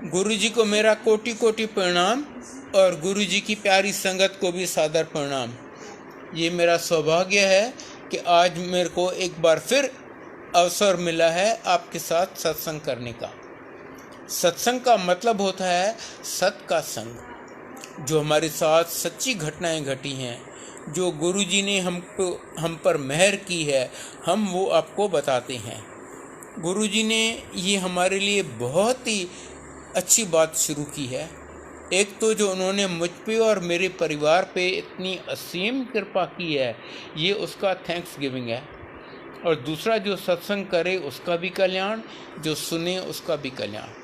गुरु जी को मेरा कोटि कोटि प्रणाम और गुरु जी की प्यारी संगत को भी सादर प्रणाम। ये मेरा सौभाग्य है कि आज मेरे को एक बार फिर अवसर मिला है आपके साथ सत्संग करने का। सत्संग का मतलब होता है सत का संग। जो हमारे साथ सच्ची घटनाएं घटी हैं, जो गुरु जी ने हम पर मेहर की है, हम वो आपको बताते हैं। गुरु जी ने ये हमारे लिए बहुत ही अच्छी बात शुरू की है। एक तो जो उन्होंने मुझ पे और मेरे परिवार पे इतनी असीम कृपा की है, ये उसका थैंक्स गिविंग है। और दूसरा, जो सत्संग करे उसका भी कल्याण, जो सुने उसका भी कल्याण।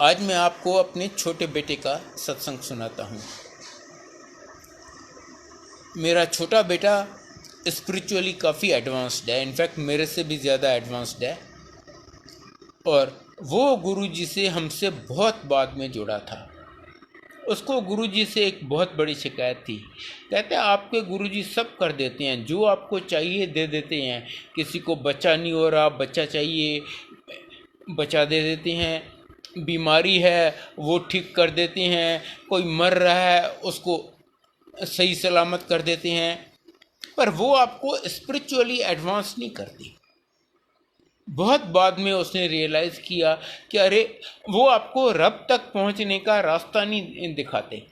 आज मैं आपको अपने छोटे बेटे का सत्संग सुनाता हूँ। मेरा छोटा बेटा स्पिरिचुअली काफ़ी एडवांस्ड है, इनफैक्ट मेरे से भी ज़्यादा एडवांस्ड है। और वो गुरुजी से हमसे बहुत बाद में जुड़ा था। उसको गुरुजी से एक बहुत बड़ी शिकायत थी। कहते हैं आपके गुरुजी सब कर देते हैं, जो आपको चाहिए दे देते हैं। किसी को बच्चा नहीं हो रहा, बच्चा चाहिए, बच्चा दे देते हैं। बीमारी है वो ठीक कर देते हैं। कोई मर रहा है उसको सही सलामत कर देते हैं। पर वो आपको स्पिरिचुअली एडवांस नहीं करती। बहुत बाद में उसने रियलाइज़ किया कि अरे वो आपको रब तक पहुंचने का रास्ता नहीं दिखाते।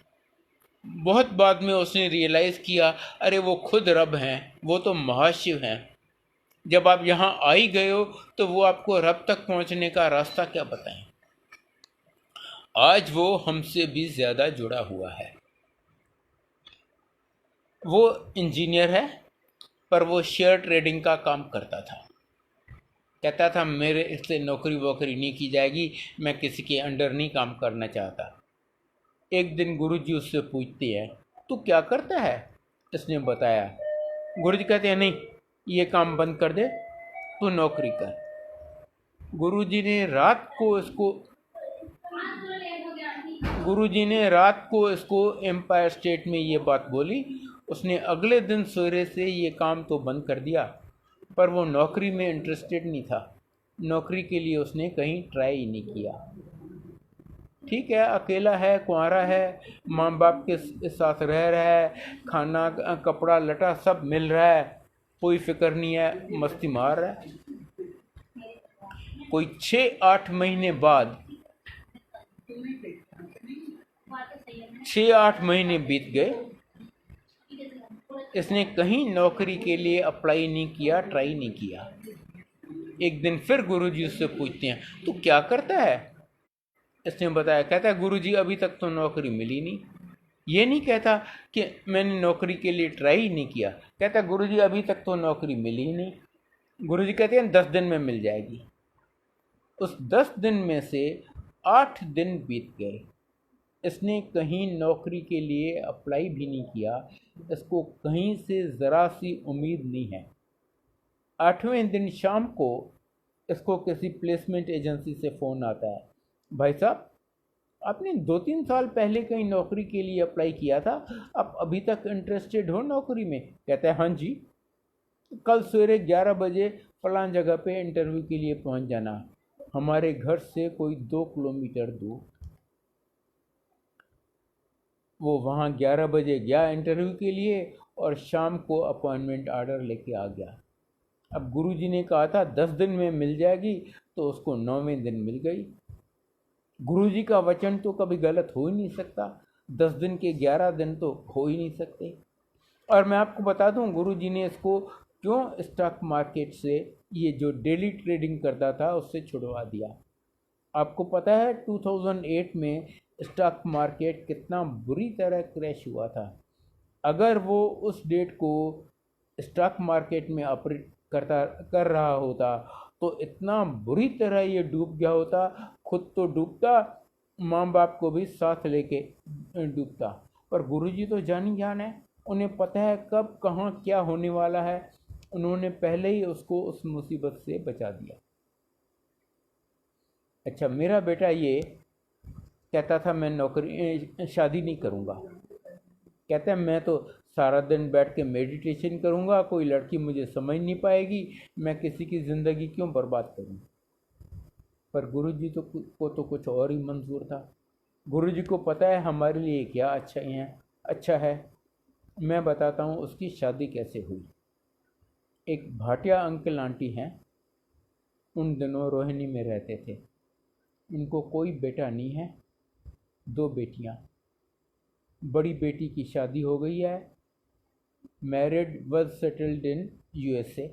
बहुत बाद में उसने रियलाइज़ किया अरे वो खुद रब हैं, वो तो महाशिव हैं। जब आप यहाँ आ ही गए हो तो वो आपको रब तक पहुंचने का रास्ता क्या बताएं। आज वो हमसे भी ज़्यादा जुड़ा हुआ है। वो इंजीनियर है, पर वो शेयर ट्रेडिंग का काम करता था। कहता था मेरे इससे नौकरी वोकरी नहीं की जाएगी, मैं किसी के अंडर नहीं काम करना चाहता। एक दिन गुरुजी उससे पूछते हैं तू क्या करता है। इसने बताया। गुरुजी कहते हैं नहीं, ये काम बंद कर दे, तू नौकरी कर। गुरुजी ने रात को इसको एम्पायर स्टेट में ये बात बोली। उसने अगले दिन सवेरे से ये काम तो बंद कर दिया, पर वो नौकरी में इंटरेस्टेड नहीं था। नौकरी के लिए उसने कहीं ट्राई ही नहीं किया। ठीक है, अकेला है, कुंवारा है, माँ बाप के साथ रह रहा है, खाना कपड़ा लटा सब मिल रहा है, कोई फिक्र नहीं है, मस्ती मार रहा है। कोई 6-8 महीने बाद 6-8 महीने बीत गए। इसने कहीं नौकरी के लिए अप्लाई नहीं किया, ट्राई नहीं किया। एक दिन फिर गुरुजी उससे पूछते हैं तू क्या करता है। इसने बताया। कहता है गुरुजी अभी तक तो नौकरी मिली नहीं। ये नहीं कहता कि मैंने नौकरी के लिए ट्राई ही नहीं किया, कहता गुरुजी अभी तक तो नौकरी मिली ही नहीं। गुरुजी कहते हैं 10 दिन में मिल जाएगी। उस 10 दिन में से 8 दिन बीत गए। इसने कहीं नौकरी के लिए अप्लाई भी नहीं किया। इसको कहीं से ज़रा सी उम्मीद नहीं है। 8वें दिन शाम को इसको किसी प्लेसमेंट एजेंसी से फ़ोन आता है, भाई साहब आपने 2-3 साल पहले कहीं नौकरी के लिए अप्लाई किया था, आप अभी तक इंटरेस्टेड हो नौकरी में। कहता है हाँ जी, कल सवेरे 11 बजे फलां जगह पे इंटरव्यू के लिए पहुंच जाना, हमारे घर से कोई 2 किलोमीटर दूर। वो वहाँ 11 बजे गया इंटरव्यू के लिए और शाम को अपॉइंटमेंट ऑर्डर लेके आ गया। अब गुरुजी ने कहा था 10 दिन में मिल जाएगी, तो उसको 9वें दिन मिल गई। गुरुजी का वचन तो कभी गलत हो ही नहीं सकता। 10 दिन के 11 दिन तो हो ही नहीं सकते। और मैं आपको बता दूं गुरुजी ने इसको क्यों स्टॉक मार्केट से, ये जो डेली ट्रेडिंग करता था, उससे छुड़वा दिया। आपको पता है 2008 में स्टॉक मार्केट कितना बुरी तरह क्रैश हुआ था। अगर वो उस डेट को स्टॉक मार्केट में ऑपरेट कर रहा होता तो इतना बुरी तरह ये डूब गया होता, खुद तो डूबता, माँ बाप को भी साथ लेके डूबता। पर गुरुजी तो जानी जान है, उन्हें पता है कब कहाँ क्या होने वाला है। उन्होंने पहले ही उसको उस मुसीबत से बचा दिया। अच्छा, मेरा बेटा ये कहता था मैं शादी नहीं करूँगा। कहता है मैं तो सारा दिन बैठ के मेडिटेशन करूँगा, कोई लड़की मुझे समझ नहीं पाएगी, मैं किसी की ज़िंदगी क्यों बर्बाद करूँ। पर गुरुजी को तो कुछ और ही मंजूर था। गुरुजी को पता है हमारे लिए क्या अच्छा है। मैं बताता हूँ उसकी शादी कैसे हुई। एक भाटिया अंकल आंटी हैं, उन दिनों रोहिणी में रहते थे। उनको कोई बेटा नहीं है, 2 बेटियां। बड़ी बेटी की शादी हो गई है, married, well settled in USA.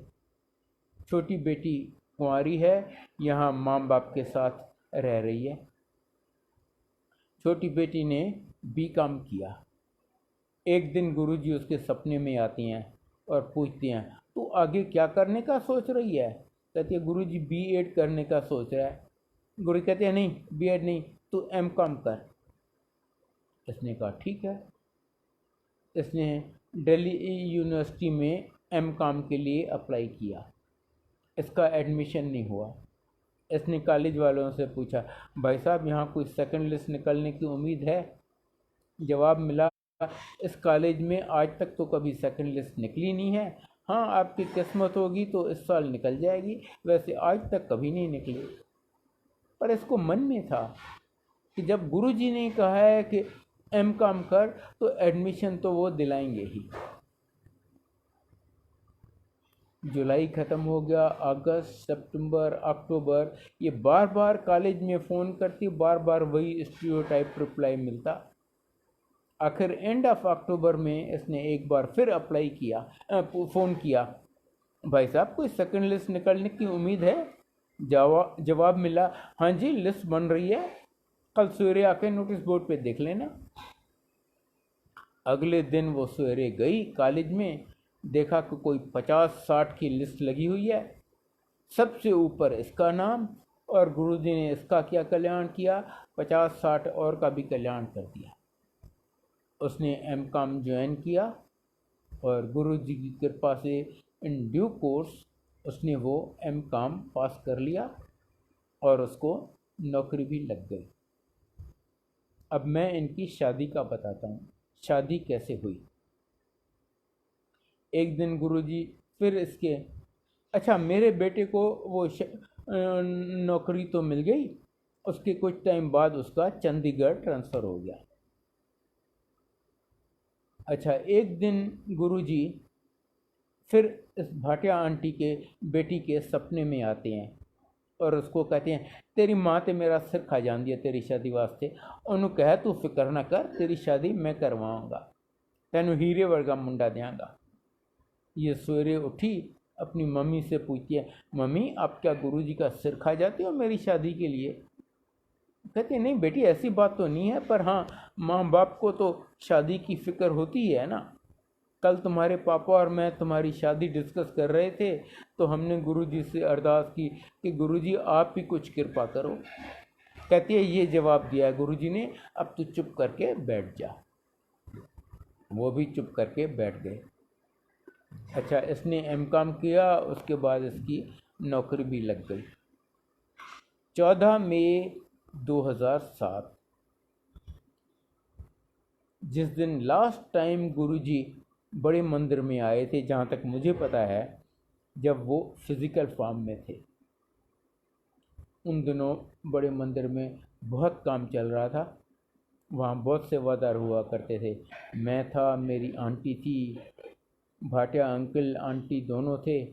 छोटी बेटी कुंवारी है, यहाँ माँ बाप के साथ रह रही है। छोटी बेटी ने बीकॉम किया। एक दिन गुरुजी उसके सपने में आती हैं और पूछती हैं, तू आगे क्या करने का सोच रही है? कहती है, गुरुजी बीएड करने का सोच रहा है। गुरु कहते हैं, नहीं बीएड नहीं, तू एमकॉम कर। इसने कहा ठीक है। इसने दिल्ली यूनिवर्सिटी में एमकॉम के लिए अप्लाई किया। इसका एडमिशन नहीं हुआ। इसने कॉलेज वालों से पूछा, भाई साहब यहाँ कोई सेकंड लिस्ट निकलने की उम्मीद है? जवाब मिला, इस कॉलेज में आज तक तो कभी सेकंड लिस्ट निकली नहीं है। हाँ, आपकी किस्मत होगी तो इस साल निकल जाएगी, वैसे आज तक कभी नहीं निकली। पर इसको मन में था कि जब गुरुजी ने कहा है कि एमकॉम कर, तो एडमिशन तो वो दिलाएंगे ही। जुलाई ख़त्म हो गया, अगस्त, सितंबर, अक्टूबर, ये बार बार कॉलेज में फ़ोन करती, बार बार वही स्टीरियोटाइप रिप्लाई मिलता। आखिर एंड ऑफ अक्टूबर में इसने एक बार फिर अप्लाई किया, फ़ोन किया, भाई साहब कोई सेकंड लिस्ट निकलने की उम्मीद है? जवाब मिला, हाँ जी लिस्ट बन रही है, कल सवेरे आके नोटिस बोर्ड पे देख लेना। अगले दिन वो सवेरे गई कॉलेज में, देखा कि कोई 50-60 की लिस्ट लगी हुई है, सबसे ऊपर इसका नाम, और गुरुजी ने इसका क्या कल्याण किया, 50-60 और का भी कल्याण कर दिया। उसने एमकॉम ज्वाइन किया और गुरुजी की कृपा से इन ड्यू कोर्स उसने वो एमकॉम पास कर लिया और उसको नौकरी भी लग गई। अब मैं इनकी शादी का बताता हूँ, शादी कैसे हुई। एक दिन गुरुजी फिर इसके, अच्छा मेरे बेटे को वो नौकरी तो मिल गई, उसके कुछ टाइम बाद उसका चंडीगढ़ ट्रांसफ़र हो गया। अच्छा, एक दिन गुरुजी फिर इस भाटिया आंटी के बेटी के सपने में आते हैं और उसको कहते हैं, तेरी माँ ते मेरा सिर खा जाती है तेरी शादी वास्ते, उन्होंने कहा तू फिक्र ना कर, तेरी शादी मैं करवाऊँगा, तेनू हीरे वर्गा मुंडा देंगा। ये सवेरे उठी, अपनी मम्मी से पूछती है, मम्मी आप क्या गुरुजी का सिर खा जाती हो मेरी शादी के लिए? कहते नहीं बेटी ऐसी बात तो नहीं है, पर हाँ माँ बाप को तो शादी की फ़िक्र होती है ना। कल तुम्हारे पापा और मैं तुम्हारी शादी डिस्कस कर रहे थे, तो हमने गुरुजी से अरदास की कि गुरुजी आप ही कुछ कृपा करो। कहती है ये जवाब दिया है गुरुजी ने, अब तू चुप करके बैठ जा। वो भी चुप करके बैठ गए। अच्छा, इसने एमकॉम किया, उसके बाद इसकी नौकरी भी लग गई। 14 मई 2007, जिस दिन लास्ट टाइम गुरुजी बड़े मंदिर में आए थे, जहाँ तक मुझे पता है जब वो फिज़िकल फॉर्म में थे, उन दिनों बड़े मंदिर में बहुत काम चल रहा था। वहाँ बहुत सेवादार हुआ करते थे। मैं था, मेरी आंटी थी, भाटिया अंकल आंटी दोनों थे।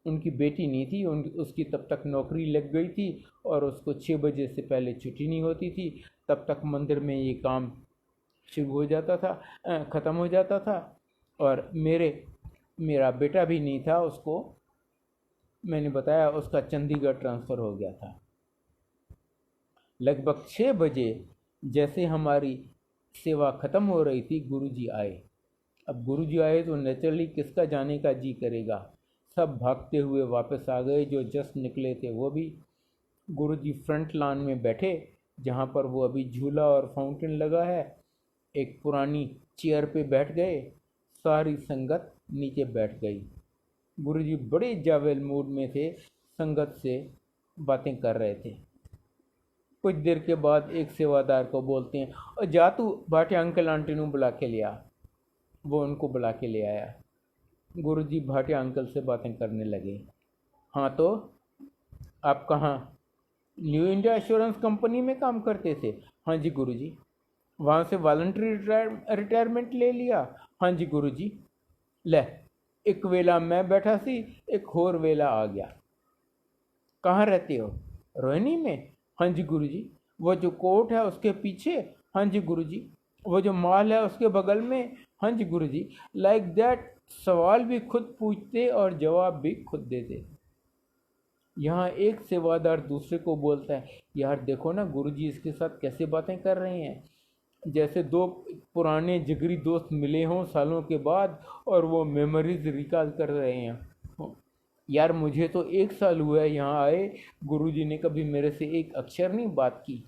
उनकी बेटी नहीं थी, उसकी तब तक नौकरी लग गई थी और उसको 6 बजे से पहले छुट्टी नहीं होती थी। तब तक मंदिर में ये काम शुरू हो जाता था, ख़त्म हो जाता था। और मेरा बेटा भी नहीं था, उसको मैंने बताया उसका चंडीगढ़ ट्रांसफ़र हो गया था। लगभग 6 बजे जैसे हमारी सेवा ख़त्म हो रही थी, गुरुजी आए। अब गुरुजी आए तो नेचुरली किसका जाने का जी करेगा। सब भागते हुए वापस आ गए, जो जस्ट निकले थे वो भी। गुरुजी फ्रंट लॉन में बैठे, जहाँ पर वो अभी झूला और फाउंटेन लगा है। एक पुरानी चेयर पे बैठ गए, सारी संगत नीचे बैठ गई। गुरुजी बड़े जावेल मूड में थे, संगत से बातें कर रहे थे। कुछ देर के बाद एक सेवादार को बोलते हैं, और जा तू भाटिया अंकल आंटी नू बुला के लिया। वो उनको बुला के ले आया। गुरुजी भाटिया अंकल से बातें करने लगे। हाँ तो आप कहाँ? न्यू इंडिया एश्योरेंस कंपनी में काम करते थे। हाँ जी गुरुजी। वहाँ से वॉलंटरी रिटायरमेंट ले लिया। हाँ जी गुरुजी। ले, एक वेला मैं बैठा सी, एक और वेला आ गया। कहाँ रहते हो? रोहिणी में। हाँ जी गुरुजी। वो जो कोर्ट है उसके पीछे। हाँ जी गुरुजी। वो जो मॉल है उसके बगल में। हाँ जी गुरुजी। लाइक दैट, सवाल भी खुद पूछते और जवाब भी खुद देते। यहाँ एक सेवादार दूसरे को बोलता है, यार देखो ना गुरुजी इसके साथ कैसे बातें कर रहे हैं, जैसे दो पुराने जिगरी दोस्त मिले हों सालों के बाद और वो मेमोरीज रिकॉल कर रहे हैं। यार मुझे तो 1 साल हुआ है यहाँ आए, गुरुजी ने कभी मेरे से एक अक्षर नहीं बात की।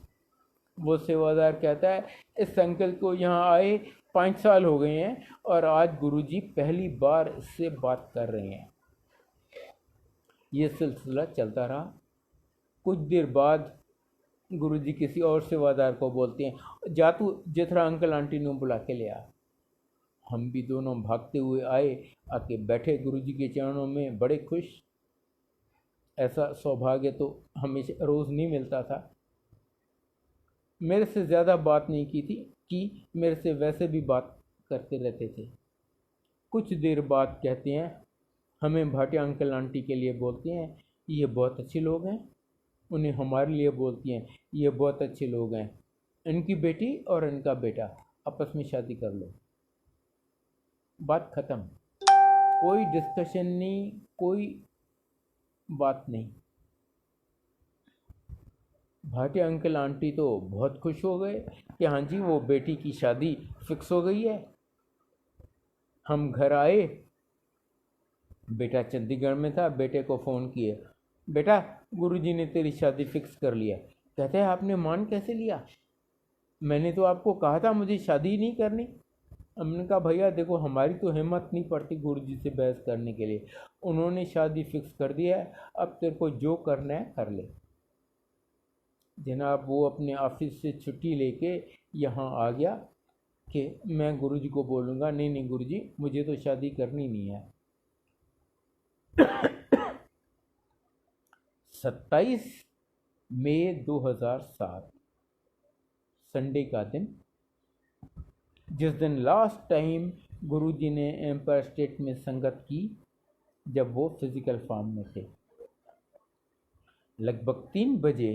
वो सेवादार कहता है, इस अंकल को यहाँ आए 5 साल हो गए हैं और आज गुरुजी पहली बार इससे बात कर रहे हैं। ये सिलसिला चलता रहा। कुछ देर बाद गुरुजी किसी और सेवादार को बोलते हैं, जा तू जेठरा अंकल आंटी ने बुला के ले आ। हम भी दोनों भागते हुए आए, आके बैठे गुरुजी के चरणों में बड़े खुश। ऐसा सौभाग्य तो हमेशा रोज़ नहीं मिलता था। मेरे से ज़्यादा बात नहीं की थी कि मेरे से वैसे भी बात करते रहते थे। कुछ देर बाद कहते हैं, हमें भाटिया अंकल आंटी के लिए बोलते हैं, ये बहुत अच्छे लोग हैं। उन्हें हमारे लिए बोलती हैं, ये बहुत अच्छे लोग हैं, इनकी बेटी और इनका बेटा आपस में शादी कर लो। बात ख़त्म। कोई डिस्कशन नहीं, कोई बात नहीं। भाटिया अंकल आंटी तो बहुत खुश हो गए कि हाँ जी वो बेटी की शादी फिक्स हो गई है। हम घर आए, बेटा चंडीगढ़ में था, बेटे को फ़ोन किए, बेटा गुरुजी ने तेरी शादी फिक्स कर लिया। कहते हैं आपने मान कैसे लिया? मैंने तो आपको कहा था मुझे शादी नहीं करनी। हमने कहा भैया देखो हमारी तो हिम्मत नहीं पड़ती गुरुजी से बहस करने के लिए, उन्होंने शादी फिक्स कर दिया है, अब तेरे को जो करना है कर ले। जनाब वो अपने ऑफिस से छुट्टी लेके यहाँ आ गया कि मैं गुरुजी को बोलूँगा, नहीं नहीं गुरुजी मुझे तो शादी करनी नहीं है। 27 मई 2007 संडे का दिन, जिस दिन लास्ट टाइम गुरुजी ने एम्पायर स्टेट में संगत की जब वो फिजिकल फॉर्म में थे। लगभग 3 बजे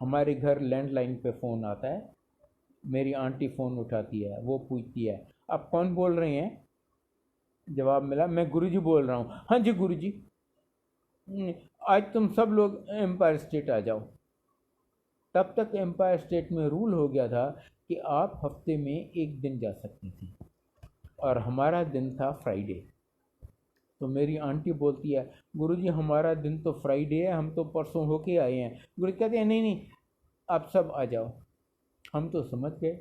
हमारे घर लैंडलाइन पे फ़ोन आता है। मेरी आंटी फ़ोन उठाती है, वो पूछती है आप कौन बोल रहे हैं? जवाब मिला, मैं गुरुजी बोल रहा हूँ। हाँ जी गुरुजी, आज तुम सब लोग एम्पायर स्टेट आ जाओ। तब तक एम्पायर स्टेट में रूल हो गया था कि आप हफ्ते में एक दिन जा सकती थी और हमारा दिन था फ्राइडे। तो मेरी आंटी बोलती है, गुरुजी हमारा दिन तो फ्राइडे है, हम तो परसों होके आए हैं। गुरुजी कहते हैं नहीं नहीं आप सब आ जाओ। हम तो समझ गए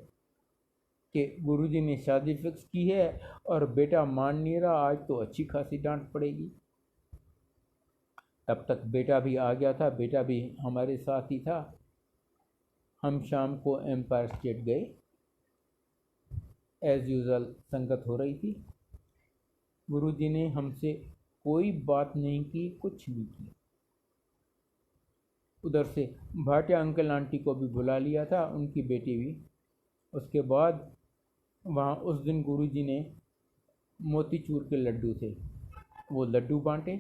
कि गुरुजी ने शादी फिक्स की है और बेटा मान नहीं रहा, आज तो अच्छी खासी डांट पड़ेगी। तब तक बेटा भी आ गया था, बेटा भी हमारे साथ ही था। हम शाम को एम्पायर स्टेट गए। एज़ यूज़ुअल संगत हो रही थी। गुरुजी ने हमसे कोई बात नहीं की, कुछ नहीं किया। उधर से भाटिया अंकल आंटी को भी बुला लिया था, उनकी बेटी भी। उसके बाद वहाँ उस दिन गुरुजी ने मोतीचूर के लड्डू थे, वो लड्डू बांटे।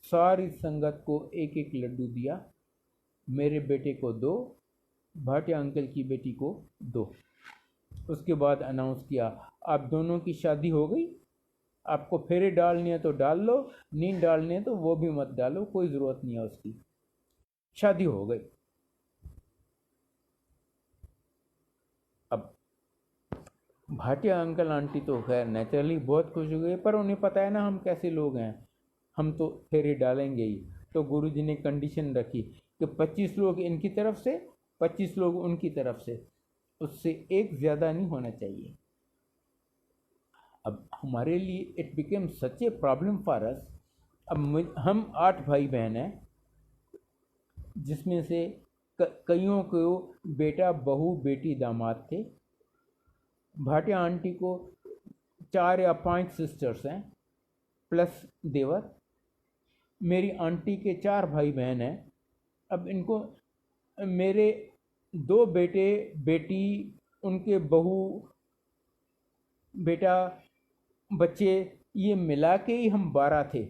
सारी संगत को एक एक लड्डू दिया। मेरे बेटे को 2, भाटिया अंकल की बेटी को 2। उसके बाद अनाउंस किया, आप दोनों की शादी हो गई, आपको फेरे डालनी है तो डाल लो, नींद डालनी है तो वो भी मत डालो, कोई ज़रूरत नहीं है उसकी, शादी हो गई। अब भाटिया अंकल आंटी तो खैर नेचुरली बहुत खुश हो गए, पर उन्हें पता है ना हम कैसे लोग हैं, हम तो फेरे डालेंगे ही। तो गुरुजी ने कंडीशन रखी कि 25 लोग इनकी तरफ से, 25 लोग उनकी तरफ से, उससे एक ज़्यादा नहीं होना चाहिए। अब हमारे लिए it became such a problem for us. अब हम 8 भाई बहन हैं, जिसमें से कईयों को बेटा बहू बेटी दामाद थे। भाटिया आंटी को 4 या 5 सिस्टर्स हैं प्लस देवर। मेरी आंटी के 4 भाई बहन हैं, अब इनको, मेरे 2 बेटे बेटी, उनके बहू बेटा बच्चे, ये मिला के ही हम 12 थे।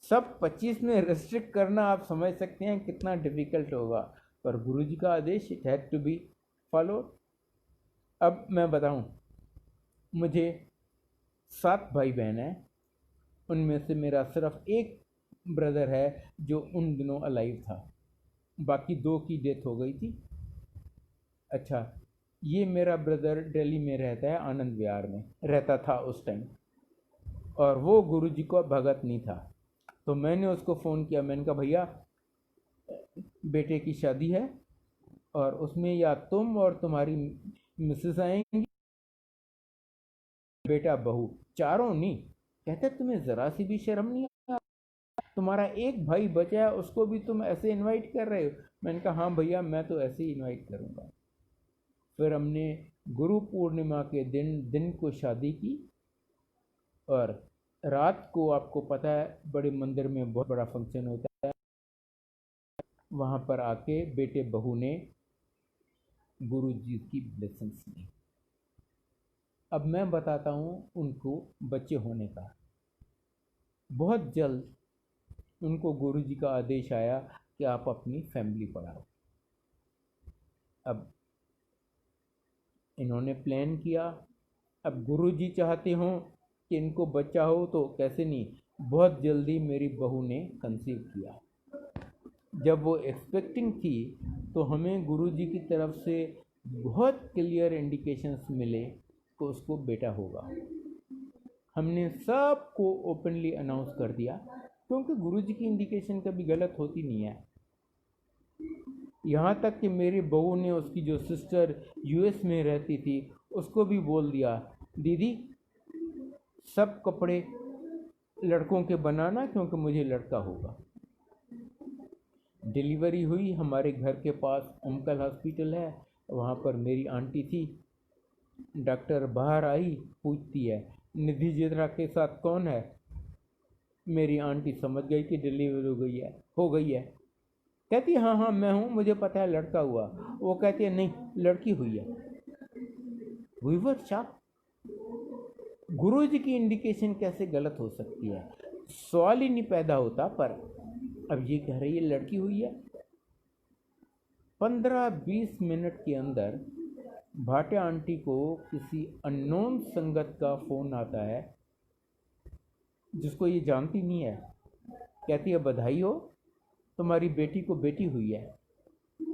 सब 25 में रेस्ट्रिक्ट करना आप समझ सकते हैं कितना डिफिकल्ट होगा, पर गुरुजी का आदेश, it had to be follow. अब मैं बताऊं, मुझे 7 भाई बहन हैं, उनमें से मेरा सिर्फ एक ब्रदर है जो उन दिनों अलाइव था, बाकी 2 की डेथ हो गई थी। अच्छा, ये मेरा ब्रदर दिल्ली में रहता है, आनंद विहार में रहता था उस टाइम, और वो गुरुजी को भगत नहीं था। तो मैंने उसको फ़ोन किया, मैंने कहा भैया बेटे की शादी है और उसमें या तुम और तुम्हारी मिसेस आएंगी, बेटा बहू, चारों नहीं। कहते तुम्हें ज़रा सी भी शर्म नहीं आ, तुम्हारा एक भाई बचा है उसको भी तुम ऐसे इनवाइट कर रहे हो। मैंने कहा हाँ भैया, मैं तो ऐसे ही इनवाइट करूँगा। फिर हमने गुरु पूर्णिमा के दिन को शादी की, और रात को आपको पता है बड़े मंदिर में बहुत बड़ा फंक्शन होता है, वहाँ पर आके बेटे बहू ने गुरु जी की ब्लेसिंग्स ली। अब मैं बताता हूँ उनको बच्चे होने का। बहुत जल्द उनको गुरु जी का आदेश आया कि आप अपनी फैमिली पढ़ाओ। अब इन्होंने प्लान किया, अब गुरु जी चाहते हों कि इनको बच्चा हो तो कैसे नहीं, बहुत जल्दी मेरी बहू ने कंसीव किया। जब वो एक्सपेक्टिंग थी तो हमें गुरु जी की तरफ से बहुत क्लियर इंडिकेशंस मिले कि उसको बेटा होगा। हमने सबको ओपनली अनाउंस कर दिया, क्योंकि गुरु जी की इंडिकेशन कभी गलत होती नहीं है। यहाँ तक कि मेरी बहू ने उसकी जो सिस्टर यूएस में रहती थी उसको भी बोल दिया, दीदी सब कपड़े लड़कों के बनाना, क्योंकि मुझे लड़का होगा। डिलीवरी हुई, हमारे घर के पास उमकल हॉस्पिटल है, वहाँ पर मेरी आंटी थी। डॉक्टर बाहर आई, पूछती है निधि जित्रा के साथ कौन है। मेरी आंटी समझ गई कि डिलीवरी हो गई है। कहती हाँ हाँ मैं हूँ, मुझे पता है लड़का हुआ। वो कहती है नहीं, लड़की हुई है। वी वर शॉक्ड, गुरु जी की इंडिकेशन कैसे गलत हो सकती है, सवाल ही नहीं पैदा होता। पर अब ये कह रही है लड़की हुई है। 15-20 मिनट के अंदर भाटिया आंटी को किसी अननोन संगत का फ़ोन आता है, जिसको ये जानती नहीं है। कहती है बधाई हो, तुम्हारी बेटी को बेटी हुई है।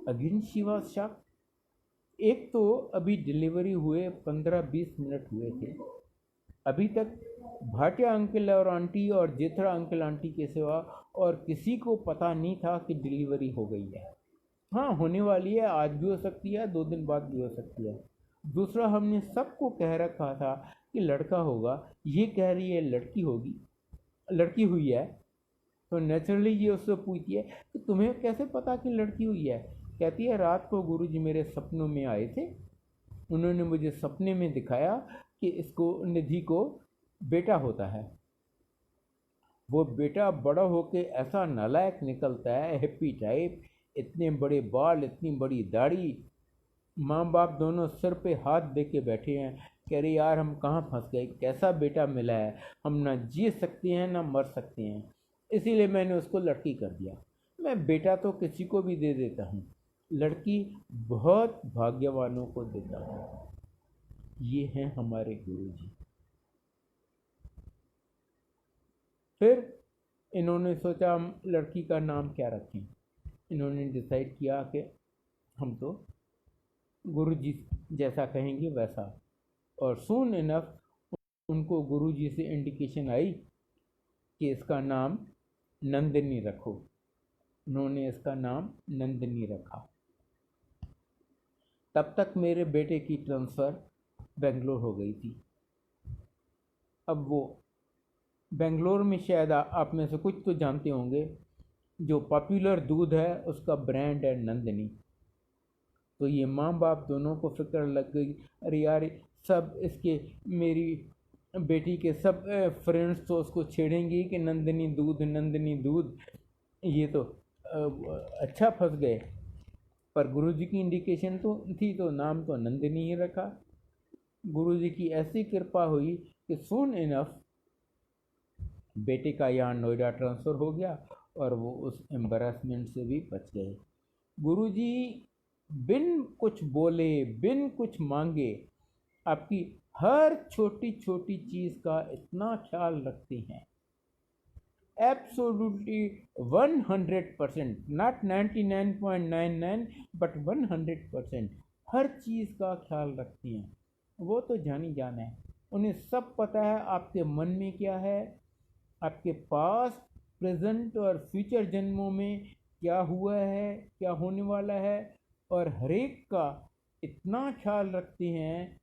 Again she was shocked. एक तो अभी डिलीवरी हुए 15-20 मिनट हुए थे, अभी तक भाटिया अंकल और आंटी और जेठरा अंकल आंटी के सिवा और किसी को पता नहीं था कि डिलीवरी हो गई है। हाँ होने वाली है, आज भी हो सकती है, 2 दिन बाद भी हो सकती है। दूसरा, हमने सबको कह रखा था कि लड़का होगा, ये कह रही है लड़की होगी, लड़की हुई है। तो नेचुरली ये उससे पूछती है कि तुम्हें कैसे पता कि लड़की हुई है। कहती है रात को गुरुजी मेरे सपनों में आए थे, उन्होंने मुझे सपने में दिखाया कि इसको, निधि को बेटा होता है। वो बेटा बड़ा होके ऐसा नालायक निकलता है, हैप्पी टाइप, इतने बड़े बाल, इतनी बड़ी दाढ़ी। माँ बाप दोनों सिर पे हाथ दे के बैठे हैं, कह रहे यार हम कहाँ फंस गए, कैसा बेटा मिला है, हम ना जी सकते हैं ना मर सकते हैं। इसीलिए मैंने उसको लड़की कर दिया। मैं बेटा तो किसी को भी दे देता हूँ, लड़की बहुत भाग्यवानों को देता हूँ। ये हैं हमारे गुरुजी। फिर इन्होंने सोचा हम लड़की का नाम क्या रखें। इन्होंने डिसाइड किया कि हम तो गुरुजी जैसा कहेंगे वैसा। और सून इनफ उनको गुरुजी से इंडिकेशन आई कि इसका नाम नंदिनी रखो। उन्होंने इसका नाम नंदिनी रखा। तब तक मेरे बेटे की ट्रांसफ़र बेंगलोर हो गई थी। अब वो बेंगलोर में शायद आप में से कुछ तो जानते होंगे, जो पॉपुलर दूध है उसका ब्रांड है नंदिनी। तो ये माँ बाप दोनों को फिक्र लग गई, अरे यार सब इसके, मेरी बेटी के सब फ्रेंड्स तो उसको छेड़ेंगे कि नंदिनी दूध, नंदिनी दूध। ये तो अच्छा फंस गए। पर गुरुजी की इंडिकेशन तो थी, तो नाम तो नंदिनी ही रखा। गुरुजी की ऐसी कृपा हुई कि सून इनफ बेटे का यहाँ नोएडा ट्रांसफ़र हो गया और वो उस एम्बेरसमेंट से भी बच गए। गुरुजी बिन कुछ बोले, बिन कुछ मांगे, आपकी हर छोटी छोटी चीज़ का इतना ख्याल रखते हैं। एब्सोल्युटली 100%, नॉट 99.99 बट 100% हर चीज़ का ख्याल रखती हैं। वो तो जानी जाना है, उन्हें सब पता है आपके मन में क्या है, आपके पास प्रेजेंट और फ्यूचर जन्मों में क्या हुआ है, क्या होने वाला है, और हर एक का इतना ख्याल रखते हैं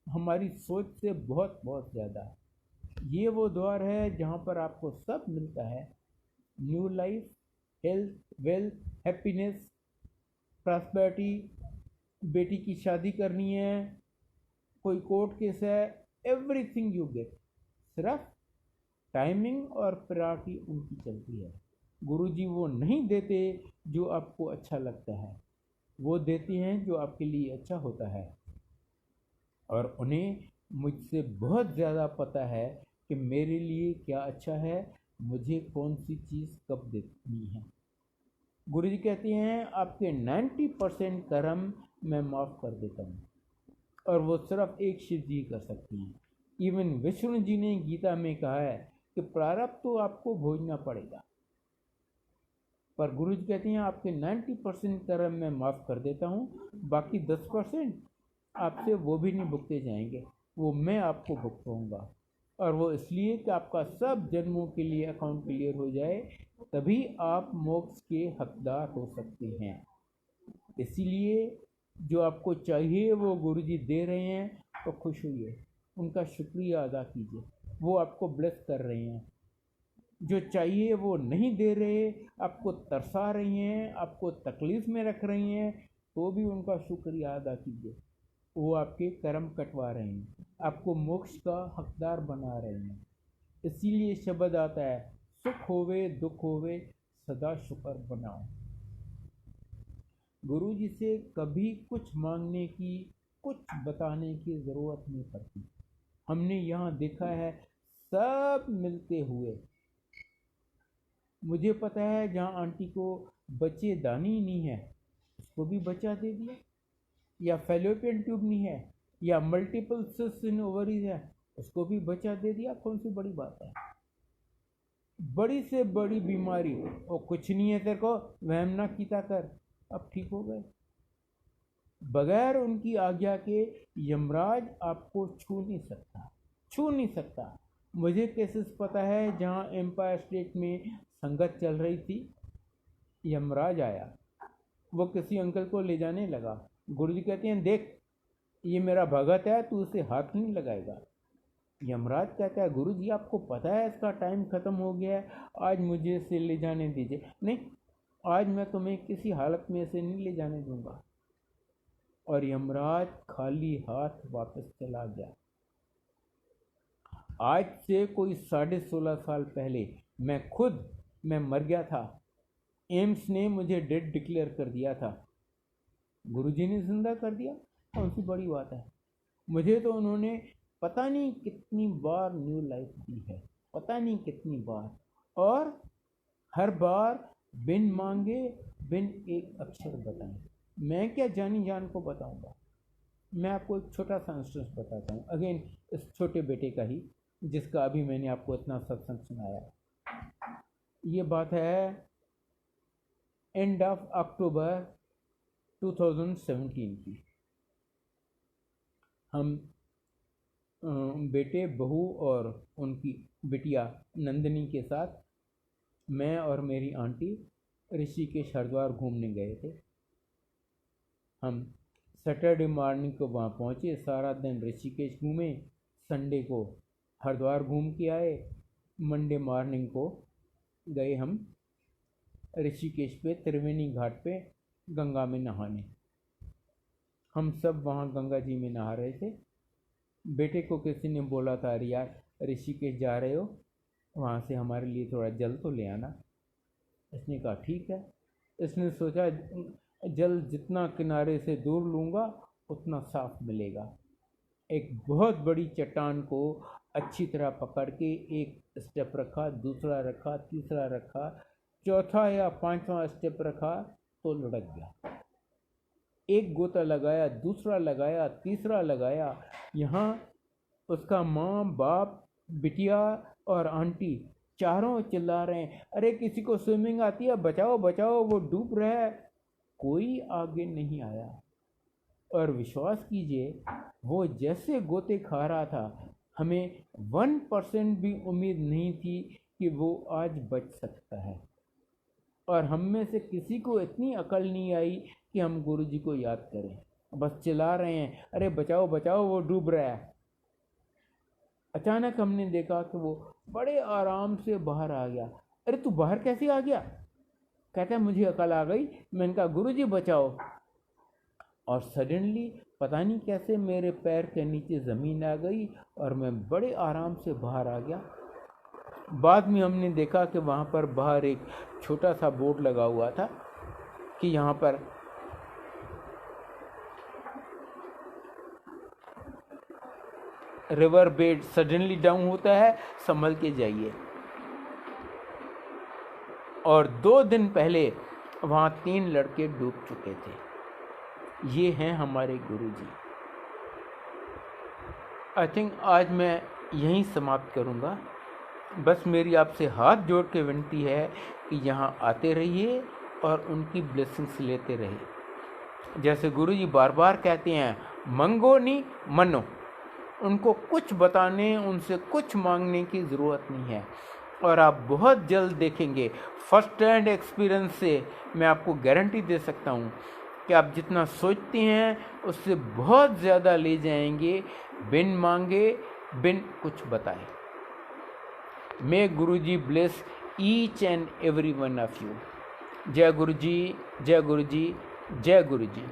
हमारी सोच से बहुत बहुत ज़्यादा। ये वो द्वार है जहाँ पर आपको सब मिलता है, new life, health, wealth, happiness, prosperity. बेटी की शादी करनी है, कोई कोर्ट केस है, एवरीथिंग यू गेट। सिर्फ टाइमिंग और प्रायोरिटी उनकी चलती है। गुरुजी वो नहीं देते जो आपको अच्छा लगता है, वो देते हैं जो आपके लिए अच्छा होता है। और उन्हें मुझसे बहुत ज़्यादा पता है कि मेरे लिए क्या अच्छा है, मुझे कौन सी चीज़ कब देनी है। गुरुजी कहते हैं आपके 90% कर्म मैं माफ़ कर देता हूँ, और वो सिर्फ एक शिव जी कर सकती हैं। इवन विष्णु जी ने गीता में कहा है कि प्रारब्ध तो आपको भोगना पड़ेगा, पर गुरुजी कहते हैं आपके 90% कर्म मैं माफ़ कर देता हूँ, बाकी 10% आपसे वो भी नहीं भुगते जाएंगे, वो मैं आपको भुगतूँगा। और वो इसलिए कि आपका सब जन्मों के लिए अकाउंट क्लियर हो जाए, तभी आप मोक्ष के हकदार हो सकते हैं। इसीलिए जो आपको चाहिए वो गुरुजी दे रहे हैं, तो खुश होइए, उनका शुक्रिया अदा कीजिए, वो आपको ब्लेस कर रहे हैं। जो चाहिए वो नहीं दे रहे, आपको तरसा रही हैं, आपको तकलीफ़ में रख रही हैं, तो भी उनका शुक्रिया अदा कीजिए। वो आपके कर्म कटवा रहे हैं, आपको मोक्ष का हकदार बना रहे हैं। इसीलिए शब्द आता है, सुख होवे दुख होवे सदा शुक्र बनाओ। गुरु जी से कभी कुछ मांगने की, कुछ बताने की ज़रूरत नहीं पड़ती। हमने यहाँ देखा है सब मिलते हुए। मुझे पता है जहाँ आंटी को बच्चे दानी नहीं है, उसको भी बच्चा दे दिया, या फेलोपियन ट्यूब नहीं है, या मल्टीपल सिस्ट इन ओवरीज है, उसको भी बच्चा दे दिया। कौन सी बड़ी बात है? बड़ी से बड़ी बीमारी और कुछ नहीं है तेरे को, वहम ना कीता कर, अब ठीक हो गए। बगैर उनकी आज्ञा के यमराज आपको छू नहीं सकता, छू नहीं सकता। मुझे केसेस पता है जहाँ एम्पायर स्टेट में संगत चल रही थी, यमराज आया, वो किसी अंकल को ले जाने लगा। गुरुजी कहते हैं देख ये मेरा भगत है, तू उसे हाथ नहीं लगाएगा। यमराज कहता है गुरुजी आपको पता है इसका टाइम ख़त्म हो गया है, आज मुझे इसे ले जाने दीजिए। नहीं, आज मैं तुम्हें किसी हालत में इसे नहीं ले जाने दूंगा। और यमराज खाली हाथ वापस चला गया। आज से कोई 16.5 साल पहले मैं मर गया था, एम्स ने मुझे डेड डिक्लेयर कर दिया था, गुरुजी ने जिंदा कर दिया। कौन सी बड़ी बात है? मुझे तो उन्होंने पता नहीं कितनी बार न्यू लाइफ दी है, पता नहीं कितनी बार, और हर बार बिन मांगे, बिन एक अक्षर बताए। मैं क्या जानी जान को बताऊंगा। मैं आपको एक छोटा सा इंस्टेंस बताता हूँ, अगेन इस छोटे बेटे का ही, जिसका अभी मैंने आपको इतना सत्संग सुनाया। ये बात है एंड ऑफ अक्टूबर 2017 की। हम बेटे, बहू और उनकी बिटिया नंदिनी के साथ, मैं और मेरी आंटी ऋषिकेश हरिद्वार घूमने गए थे। हम सैटरडे मॉर्निंग को वहाँ पहुँचे, सारा दिन ऋषिकेश घूमे, संडे को हरिद्वार घूम के आए, मंडे मॉर्निंग को गए हम ऋषिकेश पे त्रिवेणी घाट पे गंगा में नहाने। हम सब वहाँ गंगा जी में नहा रहे थे। बेटे को किसी ने बोला था, अरे यार ऋषिकेश जा रहे हो, वहाँ से हमारे लिए थोड़ा जल तो ले आना। इसने कहा ठीक है। इसने सोचा जल जितना किनारे से दूर लूँगा उतना साफ मिलेगा। एक बहुत बड़ी चट्टान को अच्छी तरह पकड़ के एक स्टेप रखा, दूसरा रखा, तीसरा रखा, चौथा या पांचवा स्टेप रखा तो लुढ़क गया। एक गोता लगाया, दूसरा लगाया, तीसरा लगाया। यहाँ उसका माँ बाप, बिटिया और आंटी चारों चिल्ला रहे हैं, अरे किसी को स्विमिंग आती है, बचाओ बचाओ, वो डूब रहा है। कोई आगे नहीं आया। और विश्वास कीजिए, वो जैसे गोते खा रहा था, हमें 1% भी उम्मीद नहीं थी कि वो आज बच सकता है। और हम में से किसी को इतनी अकल नहीं आई कि हम गुरुजी को याद करें। बस चिल्ला रहे हैं, अरे बचाओ बचाओ, वो डूब रहा है। अचानक हमने देखा कि वो बड़े आराम से बाहर आ गया। अरे तू बाहर कैसे आ गया? कहता है मुझे अकल आ गई। मैंने कहा गुरुजी बचाओ। और सडनली पता नहीं कैसे मेरे पैर के नीचे ज़मीन आ गई और मैं बड़े आराम से बाहर आ गया। बाद में हमने देखा कि वहाँ पर बाहर एक छोटा सा बोर्ड लगा हुआ था कि यहाँ पर रिवर बेड सडनली डाउन होता है, संभल के जाइए। और 2 दिन पहले वहाँ 3 लड़के डूब चुके थे। ये हैं हमारे गुरुजी। आई थिंक आज मैं यहीं समाप्त करूँगा। बस मेरी आपसे हाथ जोड़ के विनती है कि यहाँ आते रहिए और उनकी ब्लेसिंग्स लेते रहिए। जैसे गुरुजी बार बार कहते हैं, मंगो नहीं मनो। उनको कुछ बताने, उनसे कुछ मांगने की ज़रूरत नहीं है। और आप बहुत जल्द देखेंगे, फर्स्ट हैंड एक्सपीरियंस से मैं आपको गारंटी दे सकता हूँ कि आप जितना सोचते हैं उससे बहुत ज़्यादा ले जाएंगे, बिन मांगे, बिन कुछ बताए। May Guruji bless each and every one of you. जय गुरुजी, जय गुरुजी, जय गुरुजी।